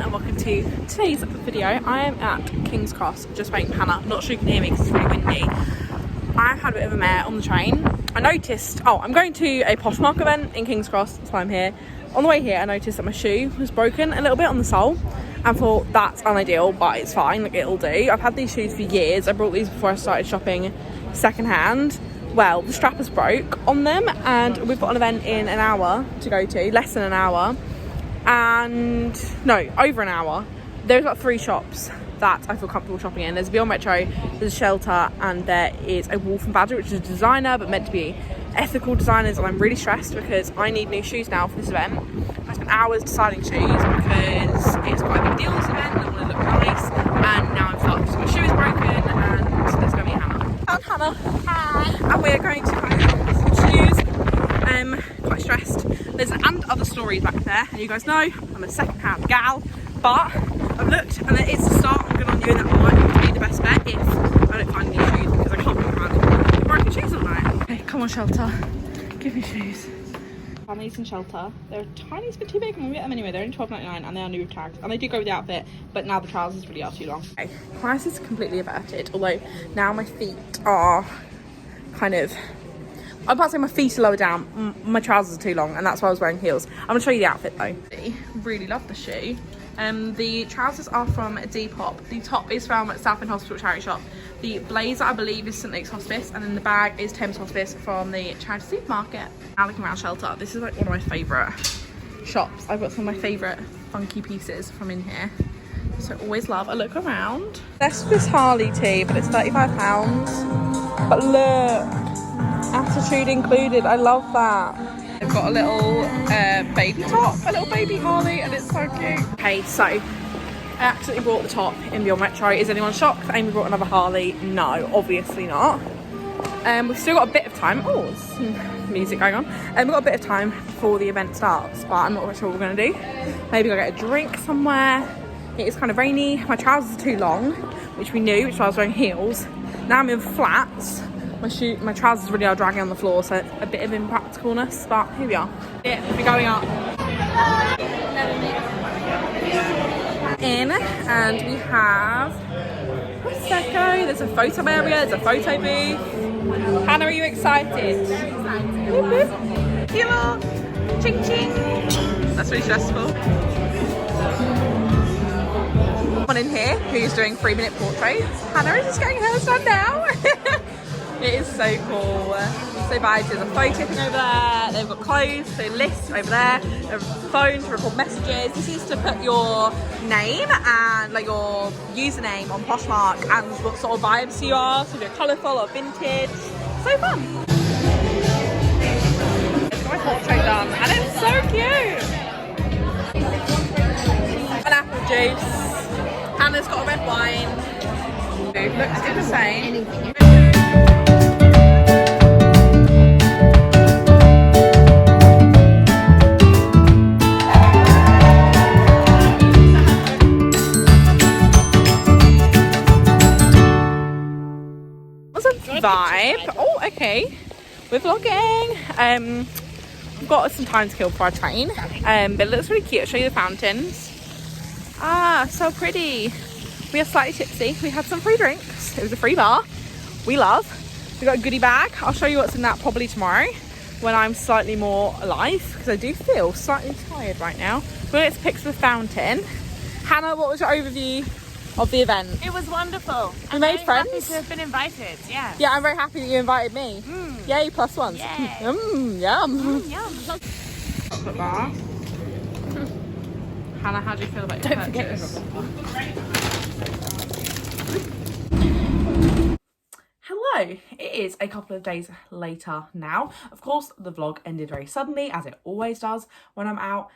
and welcome to today's video. I am at King's Cross, just waiting for Hannah. Not sure you can hear me because it's really windy. I've had a bit of a mare on the train. I noticed, I'm going to a Poshmark event in King's Cross, that's why I'm here. On the way here, I noticed that my shoe was broken a little bit on the sole and thought that's unideal, but it's fine, like it'll do. I've had these shoes for years. I brought these before I started shopping secondhand. Well, the strap is broke on them and we've got an event in an hour to go to, less than an hour. And no, over an hour. There's about 3 shops that I feel comfortable shopping in. There's Beyond Metro, there's a Shelter, and there is a Wolf and Badger, which is a designer but meant to be ethical designers. And I'm really stressed because I need new shoes now for this event. I spent hours deciding shoes because it's quite a big deal, this event, and I want to look nice. And now I'm fucked. My shoe is broken and there's going to be Hannah. Found Hannah. Hi. And we're going to find some shoes. Quite stressed. There's and other stories back there, and you guys know I'm a second-hand gal, but I've looked and it's a start. I'm good on you, and that might have to be the best bet if I don't find any shoes because I can't walk around with broken shoes all night. Okay, come on, Shelter, give me shoes. Found these in Shelter. They're a tiny bit too big. I'm gonna get them anyway. They're in $12.99 and they are new with tags, and they do go with the outfit, but now the trousers really are too long. Okay, price is completely averted, although now my feet are kind of, I'm about to say my feet are lower down, my trousers are too long, and that's why I was wearing heels. I'm going to show you the outfit though. I really love the shoe. The trousers are from Depop. The top is from Southend Hospital charity shop. The blazer, I believe, is St Luke's Hospice, and then the bag is Thames Hospice from the charity supermarket. Now looking around Shelter, this is like one of my favourite shops. I've got some of my favourite funky pieces from in here. So I always love a look around. That's this Harley tee, but it's £35. But look, attitude included. I love that. They've got a little baby top, a little baby Harley, and it's so cute. Okay, so I accidentally bought the top in Beyond Metro. Is anyone shocked that Amy brought another Harley? No, obviously not. We've still got a bit of time. Oh, there's some music going on. We've got a bit of time before the event starts, but I'm not quite sure what we're going to do. Maybe go get a drink somewhere. It is kind of rainy. My trousers are too long, which we knew, which is why I was wearing heels. Now I'm in flats. My trousers really are dragging on the floor, so it's a bit of impracticalness, but here we are. Yeah, we're going up. In, and we have Prosecco, there's a photo area, there's a photo booth. Hannah, are you excited? Excited. Hello. Ching ching. That's really stressful. Someone in here who's doing 3-minute portraits. Hannah is just getting hers done now. It is so cool. So bad. There's a photo thing over there. They've got clothes, so lists over there. They have a phone to record messages. This is to put your name and like your username on Poshmark and what sort of vibes you are. So if you're colourful or vintage. So fun. It's got my portrait done and it's so cute. An apple juice. Hannah's got a red wine. It looks insane. Vibe. Oh, okay. We're vlogging. We've got some time to kill before our train. But it looks really cute. I'll show you the fountains. Ah, so pretty. We are slightly tipsy. We had some free drinks. It was a free bar. We love. We got a goodie bag. I'll show you what's in that probably tomorrow when I'm slightly more alive, because I do feel slightly tired right now. We'll get to pictures of the fountain. Hannah, what was your overview of the event? It was wonderful. We made friends. Happy to have been invited. Yeah. Yeah, I'm very happy that you invited me. Yay, plus ones. Yeah. Yum. Yum. Chocolate bar. Hannah, how do you feel about your purchase? Hello, it is a couple of days later now. Of course, the vlog ended very suddenly, as it always does when I'm out,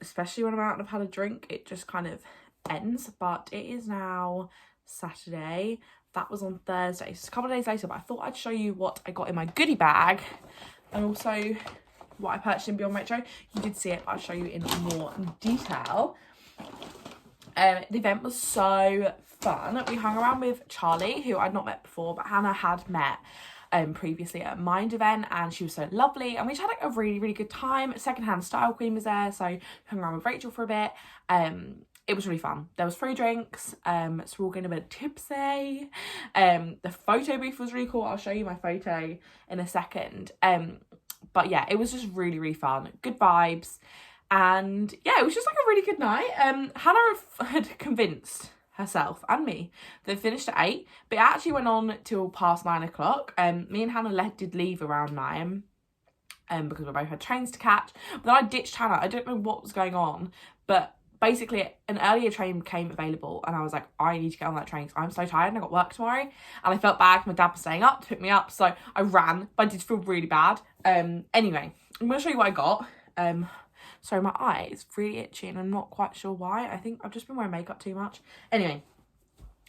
especially when I'm out and I've had a drink. It just kind of ends, but it is now Saturday. That was on Thursday, so it's a couple of days later, but I thought I'd show you what I got in my goodie bag and also what I purchased in Beyond Metro. You did see it, but I'll show you in more detail. The event was so fun. We hung around with Charlie, who I'd not met before, but Hannah had met previously at a Mind event, and she was so lovely, and we just had like a really good time. Secondhand Style Queen was there, so hung around with Rachel for a bit, it was really fun. There was free drinks, so we're all getting a bit tipsy. The photo booth was really cool. I'll show you my photo in a second. But yeah, it was just really, really fun. Good vibes. And yeah, it was just like a really good night. Hannah had convinced herself and me that it finished at 8, but it actually went on till past 9 o'clock. Me and Hannah did leave around 9. Because we both had trains to catch. But then I ditched Hannah. I don't know what was going on, but basically an earlier train became available and I was like, I need to get on that train because I'm so tired and I got work tomorrow. And I felt bad. My dad was staying up to pick me up, so I ran, but I did feel really bad. Anyway, I'm going to show you what I got. Sorry, my eye is really itchy and I'm not quite sure why. I think I've just been wearing makeup too much. Anyway,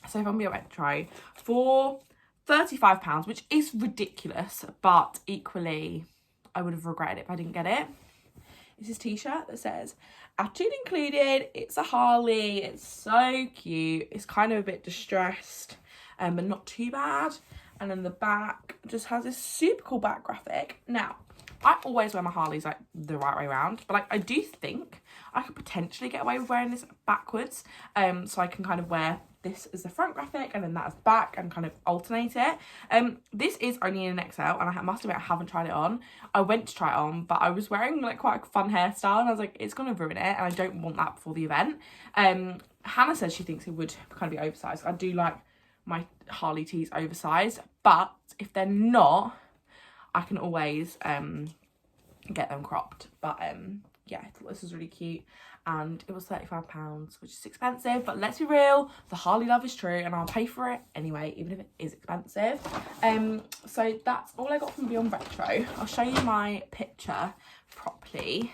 so if I'm going to try for £35, which is ridiculous, but equally I would have regretted it if I didn't get it. It's this t-shirt that says attitude included. It's a Harley. It's so cute. It's kind of a bit distressed, but not too bad. And then the back just has this super cool back graphic. Now, I always wear my Harleys like the right way around, but like I do think I could potentially get away with wearing this backwards. So I can kind of wear this as the front graphic and then that as the back and kind of alternate it. This is only in an XL and I must admit I haven't tried it on. I went to try it on, but I was wearing like quite a fun hairstyle and I was like, it's going to ruin it and I don't want that before the event. Hannah says she thinks it would kind of be oversized. I do like my Harley tees oversized, but if they're not, I can always get them cropped. But yeah, I thought this was really cute and it was £35, which is expensive, but let's be real, the Harley love is true and I'll pay for it anyway, even if it is expensive. So that's all I got from Beyond Retro. I'll show you my picture properly.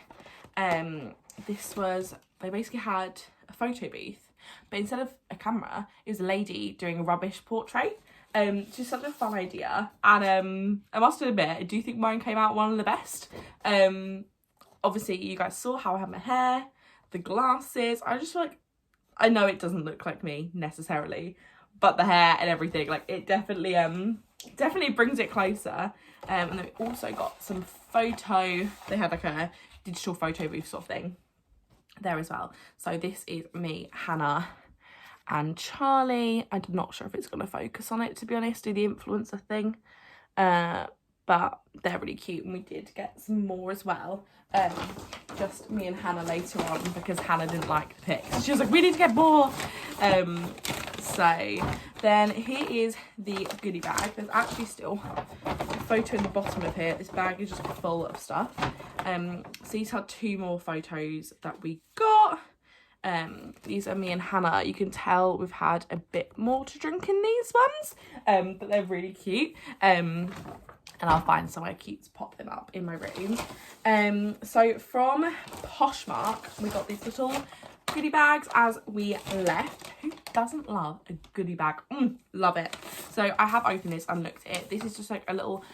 This was, they basically had a photo booth, but instead of a camera, it was a lady doing a rubbish portrait. Just such a fun idea, and I must admit I do think mine came out one of the best. Obviously you guys saw how I had my hair, the glasses. I just feel like, I know it doesn't look like me necessarily, but the hair and everything, like it definitely brings it closer. And then we also got some photo, they had like a digital photo booth sort of thing there as well. So this is me, Hannah and Charlie. I'm not sure if it's going to focus on it, to be honest, do the influencer thing, but they're really cute and we did get some more as well, just me and Hannah later on because Hannah didn't like the pics. She was like, we need to get more. So then here is the goodie bag. There's actually still a photo in the bottom of here. This bag is just full of stuff. So these are 2 more photos that we got. These are me and Hannah. You can tell we've had a bit more to drink in these ones, but they're really cute. And I'll find somewhere cute to pop them up in my room. So from Poshmark, we got these little goodie bags as we left. Who doesn't love a goodie bag? Love it. So I have opened this and looked at it. This is just like a little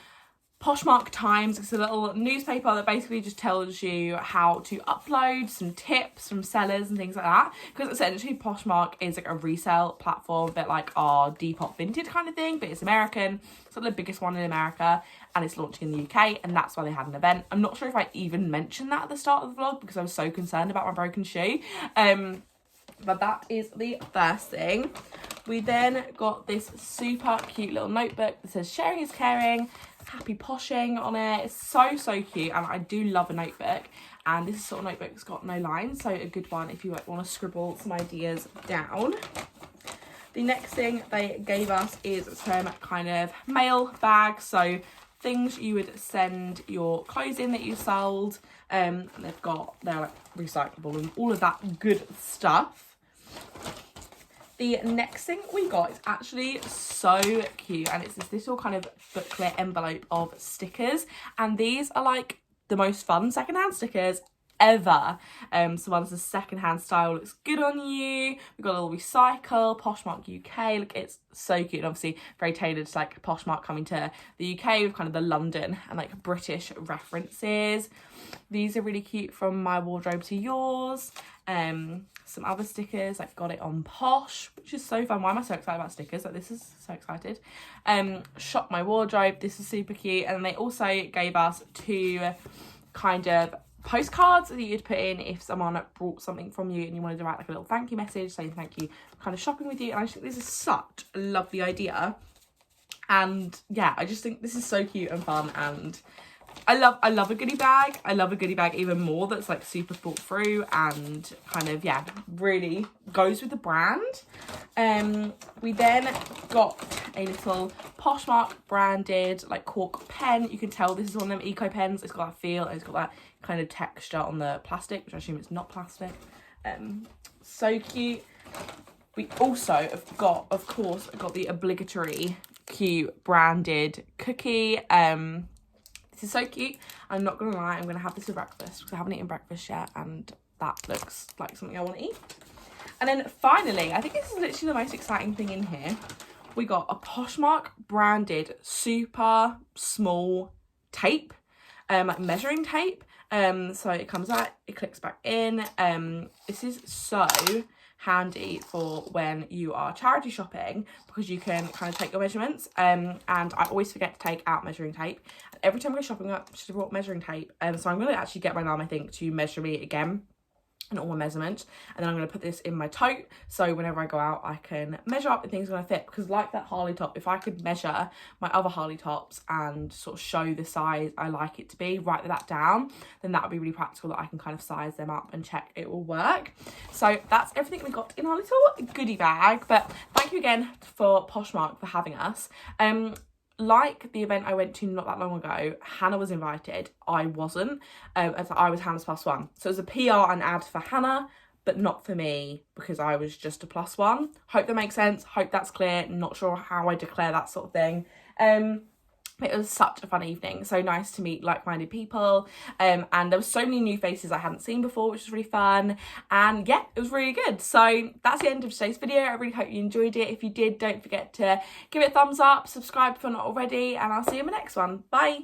Poshmark Times. It's a little newspaper that basically just tells you how to upload some tips from sellers and things like that, because essentially Poshmark is like a resale platform, a bit like our Depop Vinted kind of thing, but it's American. It's like the biggest one in America and it's launching in the UK, and that's why they had an event. I'm not sure if I even mentioned that at the start of the vlog because I was so concerned about my broken shoe, but that is the first thing. We then got this super cute little notebook that says sharing is caring, happy poshing on it. It's so cute and I do love a notebook, and this is sort of notebook that's got no lines, so a good one if you want to scribble some ideas down. The next thing they gave us is some kind of mail bags, so things you would send your clothes in that you sold, and they're like recyclable and all of that good stuff. The next thing we got is actually so cute, and it's this little kind of booklet envelope of stickers, and these are like the most fun secondhand stickers ever. So one's the secondhand style looks good on you. We've got a little recycle, Poshmark UK, look, it's so cute, and obviously very tailored to like Poshmark coming to the UK with kind of the London and like British references. These are really cute, from my wardrobe to yours. Some other stickers, like got it on Posh, which is so fun. Why am I so excited about stickers? Like, this is so excited. Shop my wardrobe, this is super cute. And they also gave us 2 kind of postcards that you'd put in if someone brought something from you and you wanted to write like a little thank you message saying thank you for kind of shopping with you. And I just think this is such a lovely idea. And yeah, I just think this is so cute and fun, and I love a goodie bag. I love a goodie bag even more that's like super thought through and kind of, yeah, really goes with the brand. We then got a little Poshmark branded like cork pen. You can tell this is one of them eco pens. It's got that feel and it's got that kind of texture on the plastic, which I assume it's not plastic. So cute. We also have got, of course, the obligatory cute branded cookie. This is so cute. I'm not gonna lie, I'm gonna have this for breakfast because I haven't eaten breakfast yet, and that looks like something I want to eat. And then finally, I think this is literally the most exciting thing in here. We got a Poshmark branded super small tape, like measuring tape. So it comes out, it clicks back in. This is so handy for when you are charity shopping because you can kind of take your measurements. And I always forget to take out measuring tape. Every time I go shopping, I should have brought measuring tape. So I'm going to actually get my mum, I think, to measure me again and all my measurements, and then I'm going to put this in my tote so whenever I go out I can measure up and things are going to fit. Because like that Harley top, if I could measure my other Harley tops and sort of show the size I like it to be, write that down, then that would be really practical, that I can kind of size them up and check it will work. So that's everything we got in our little goodie bag. But thank you again for Poshmark for having us. Like the event I went to not that long ago, Hannah was invited. I wasn't, as I was Hannah's +1. So it was a PR and ad for Hannah, but not for me because I was just a +1. Hope that makes sense. Hope that's clear. Not sure how I declare that sort of thing. It was such a fun evening. So nice to meet like-minded people. And there were so many new faces I hadn't seen before, which was really fun. And yeah, it was really good. So that's the end of today's video. I really hope you enjoyed it. If you did, don't forget to give it a thumbs up, subscribe if you're not already, and I'll see you in the next one. Bye.